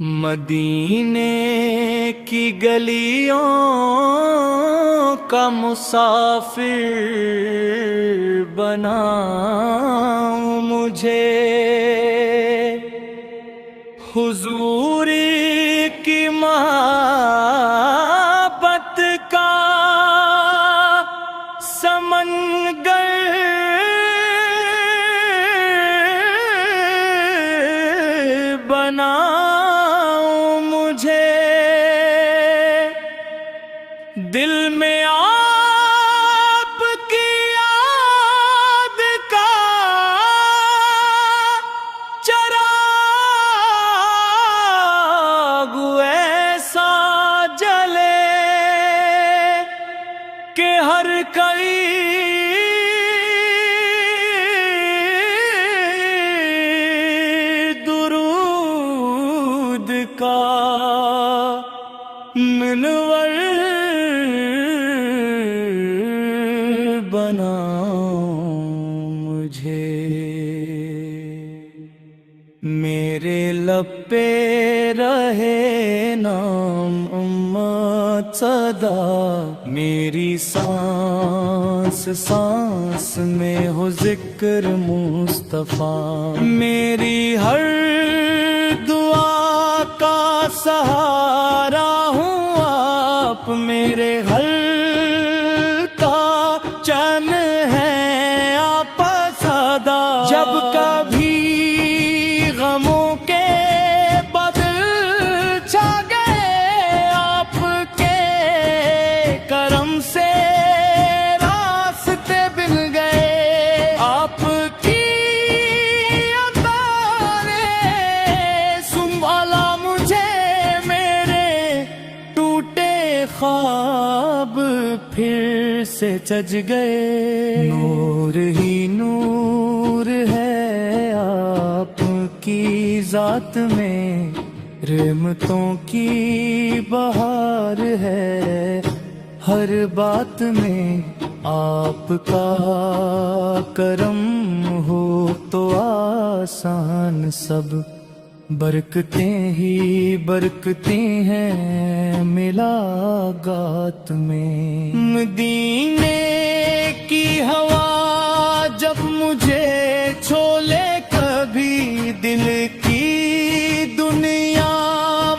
مدینے کی گلیوں کا مسافر بناؤ مجھے، حضور کی محبت کا سمندر بناؤ مجھے، دل میں آپ کی یاد کا چراغ ایسا جلے کہ ہر کوئی درود کا منور بناؤ مجھے، میرے لب پہ رہے نام امت صدا، میری سانس سانس میں ہو ذکر مصطفیٰ، میری ہر دعا کا سہارا ہوں آپ، میرے ہر کا چین ہے آپ صدا، جب کبھی غموں کے بدل چھا گئے آپ کے کرم سے راستے مل گئے، آپ کی عطا نے سنبھالا مجھے، میرے ٹوٹے خواب پھر سے سج گئے، نور ہی نور ہے آپ کی ذات میں، رحمتوں کی بہار ہے ہر بات میں، آپ کا کرم ہو تو آسان سب، برکتیں ہی برکتیں ہیں ملاقات میں، مدینے کی ہوا جب مجھے چھولے کبھی دل کی دنیا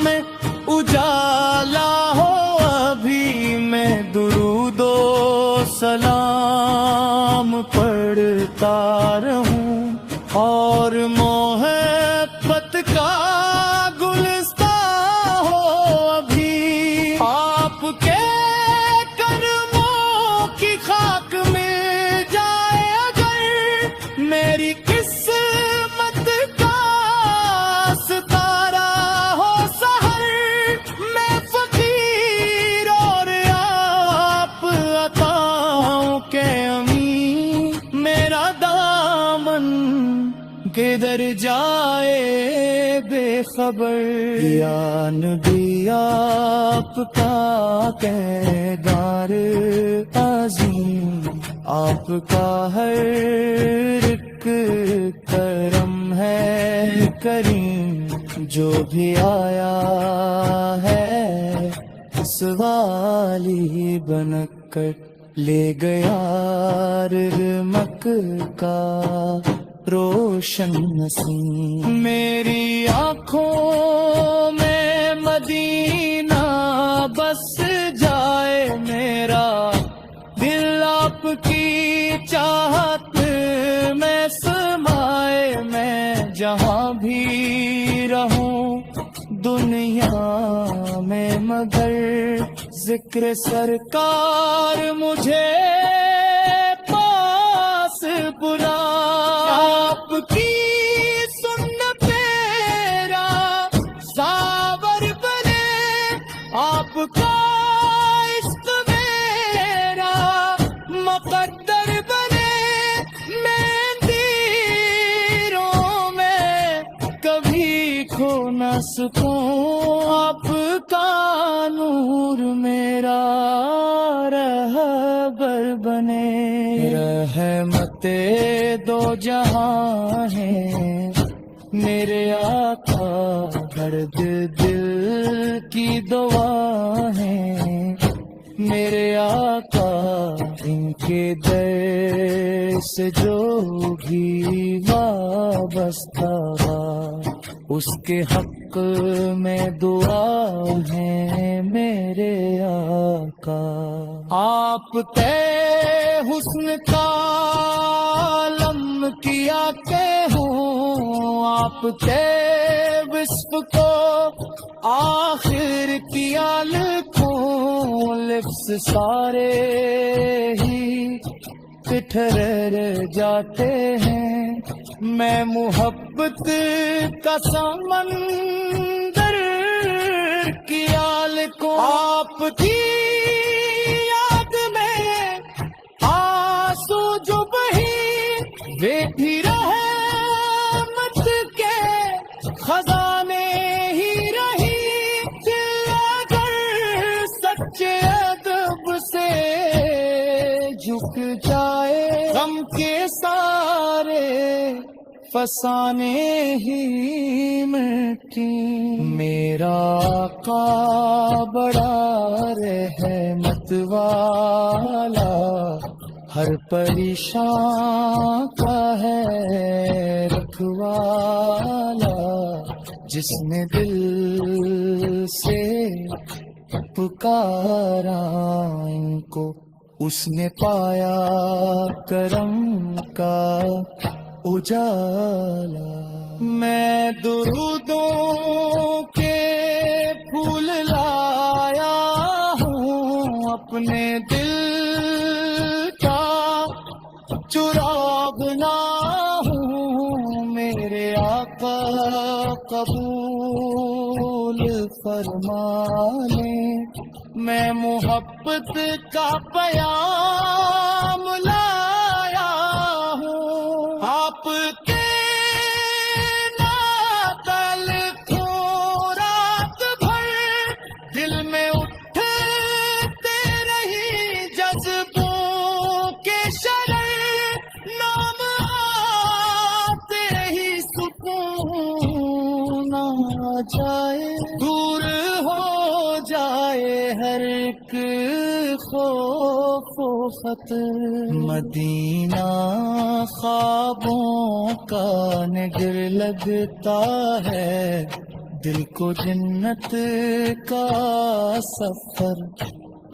میں اجالا ہو، ابھی میں درود و سلام پڑھتا رہوں اور محبت کا گلستاں ہو، ابھی آپ کے کرموں کی خاک مل جائے اگر، میری قسمت کا ستارہ ہو سحر، میں فقیر اور آپ عطاؤں کے امین، میرا دامن کدھر جائے بے خبر، یا نبی آپ کا کردار عظیم، آپ کا ہر ایک کرم ہے کریم، جو بھی آیا ہے سوالی بن کر لے گیا مکہ روشن نسیم، میری آنکھوں میں مدینہ بس جائے، میرا دل آپ کی چاہت میں سمائے، میں جہاں بھی رہوں دنیا میں مگر ذکر سرکار مجھے پاس بلا، آپ کی سنت میرا ساور بنے، آپ کا عشق میرا مقدر بنے، میں اندھیروں میں کبھی کھو نہ سکوں، آپ کا نور میرا رہبر بنے، رحمت دو جہاں ہے میرے آقا ہر دل کی دعا ہے میرے آقا، ان کے در سے جو بھی وابستہ اس کے حق میں دعا ہے میرے آقا۔ آپ تے حسن کا علم کیا کہ ہوں، آپ تے وصف کو آخر کیا لکھوں، لفظ سارے ہی ٹھہر جاتے ہیں، میں محبت کا سمندر کیا لکھوں، آپ کی یاد میں آنسو جو بہی وہ بھی رحمت کے خزانے ہی رہی، دل اگر سچے ادب سے جھک جائے، غم کے سارے فسانے ہی مٹی۔ میرا آقا بڑا رحمت والا، ہر پریشان کا ہے رکھوالا، جس نے دل سے پکارا ان کو اس نے پایا کرم کا اجالا۔ میں درودوں کے پھول لایا ہوں، اپنے دل کا چراغ نہ ہوں، میرے آقا قبول فرما لیں، میں محبت کا پیام لایا ہوں، آپ کے ناتل کو رات بھر دل میں اٹھتے رہی جذبوں کے شرر، نام آتے ہی سکون آ جائے، دور ہو جائے ہر ایک خوف و خطر۔ مدینہ خوابوں کا نگر لگتا ہے، دل کو جنت کا سفر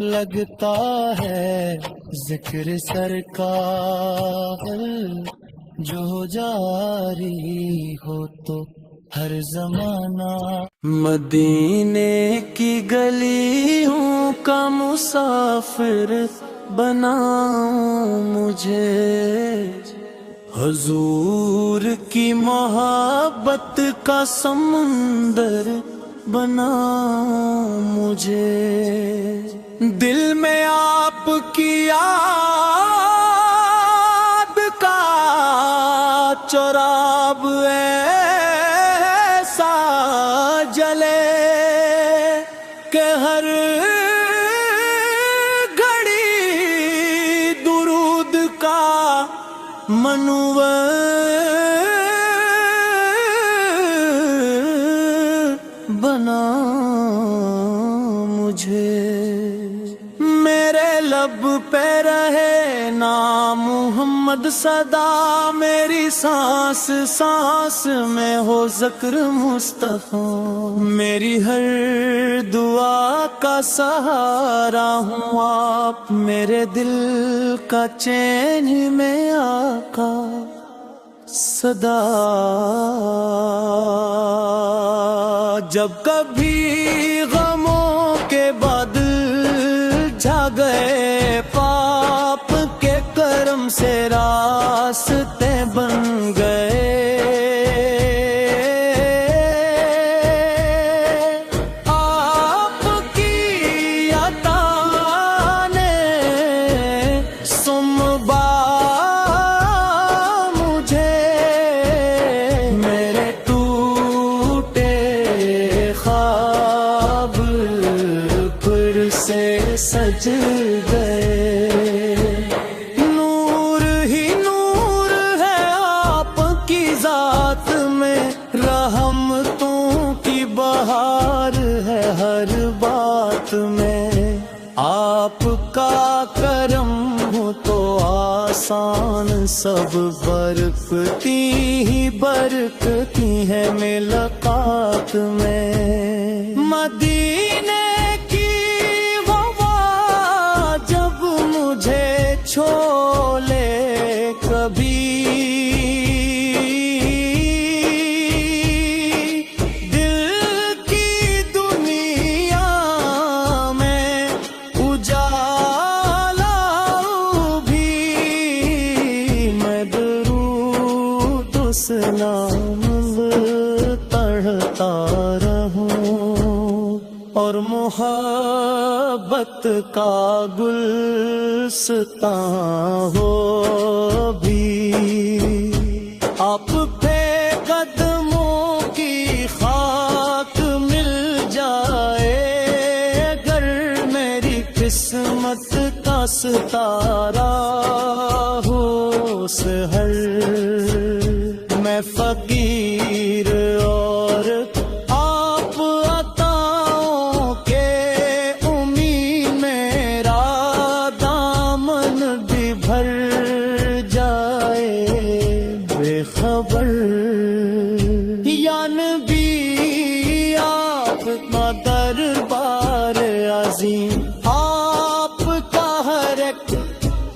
لگتا ہے، ذکر سرکار جو جاری ہو تو ہر زمانہ۔ مدینے کی گلیوں کا مسافر بناؤ مجھے، حضور کی محبت کا سمندر بناؤ مجھے، دل میں آپ کی یاد کا چراغ ایسا جلے کہ ہر گھڑی درود کا منور بنا مجھے، میرے لب پہ رہے نام محمد صدا، میری سانس سانس میں ہو ذکر مصطفیٰ، میری ہر دعا کا سہارا ہوں آپ، میرے دل کا چین میں آقا صدا، جب کبھی غموں کے بادل چھا گئے، پاپ کے کرم سے راستے بن گئے، آپ کی عطا نے سنبھالا مجھے، میرے ٹوٹے خواب پھر سے سج گئے، نور ہی نور ہے آپ کی ذات میں، رحمتوں کی بہار ہے ہر بات میں، آپ کا کرم ہو تو آسان سب برکتی ہی برکتی ہے ملاقات میں۔ مدینے کی ہوا جب مجھے چھولے کبھی، نام پڑھتا رہوں اور محبت کا گلستان ہو بھی، آپ پہ قدموں کی خاک مل جائے، اگر میری قسمت کا ستارہ ہو سحر، میں فقیر اور آپ عطاؤں کے امید، میرا دامن بھی بھر جائے بے خبر۔ یا نبی آپ کا دربار عظیم، آپ کا ہر ایک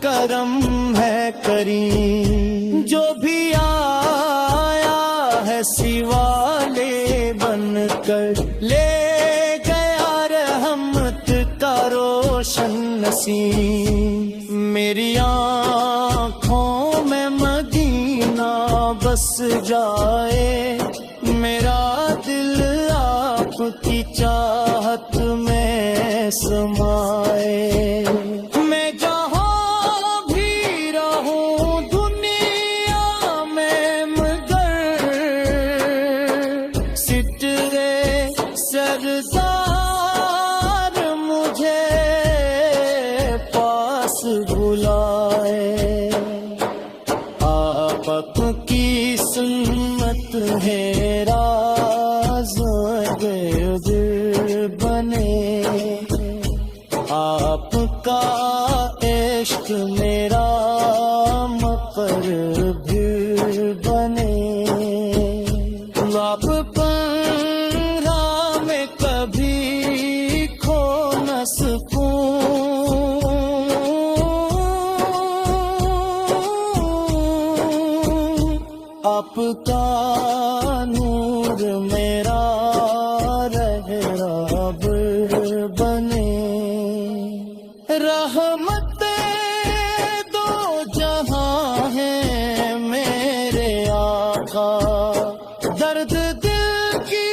کرم ہے کریم، جو بھی سوالے بن کر لے گیا رحمت کا روشن نسیم، میری آنکھوں میں مدینہ بس جائے، میرا دل آپ کی چاہت میں سمائے، میں جہاں بھی رہوں دنیا میں سردار مجھے پاس بلائے، آپ کی سنت ہے راز غیب بنے، آپ کا عشق میرا مقر بھی بنے، آپ آپ کا نور میرا رہب بنے، رحمت دو جہاں ہے میرے آقا، درد دل کی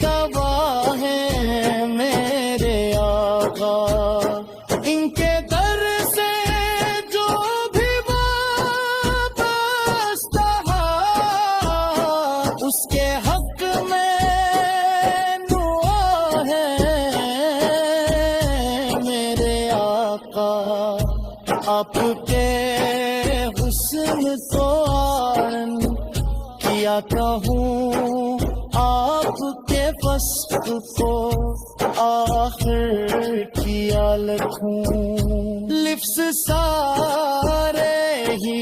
دوا ہے میرے آقا، ان کے در سے جو بھی اس کے حق میں دعا ہے میرے آقا، آپ کے حسن کو عالم کیا کہوں، آپ کے وصف کو آخر کیا لکھوں، لفظ سارے ہی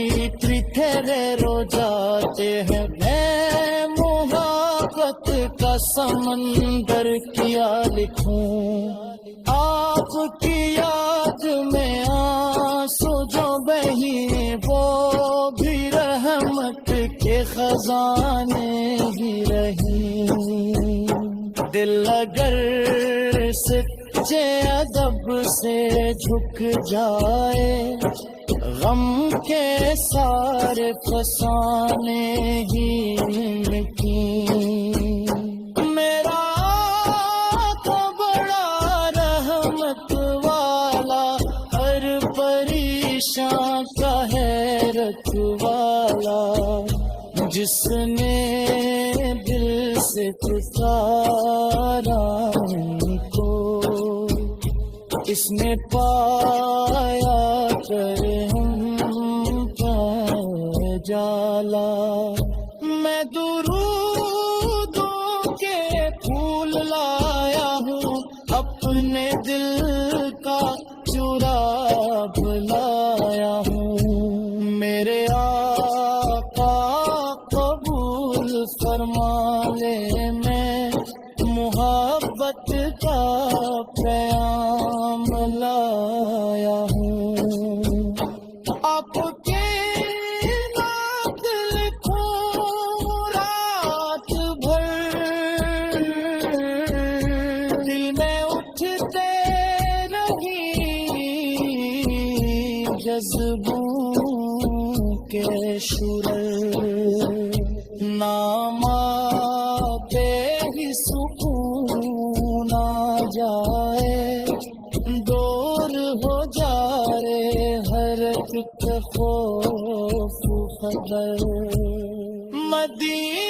تھرے رو جاتے ہیں، میں محبت کا سمندر کیا لکھوں، آپ کی یاد میں آنسو جو بہی وہ بھی رحمت کے خزانے ہی رہی، دل اگر سچے ادب سے جھک جائے، غم کے سارے فسانے ہی نمکیں، میرا آقا بڑا رحمت والا، ہر پریشان کا حیرت والا، جس نے دل سے پکارا ان کو، اس نے پایا کرے ہم پائے جالا، میں درودوں کے پھول لایا ہوں اپنے دل کا چرا لایا ہوں میرے آقا قبول فرما لے میں محبت کا پیام لایا ہوں آپ کے نعت لکھوں رات بھر دل میں اٹھتے رہی جذبوں کے شرر نام آتے ہی سکون آ جائے دور ہو جائے ہر ایک خوف خبر مدینہ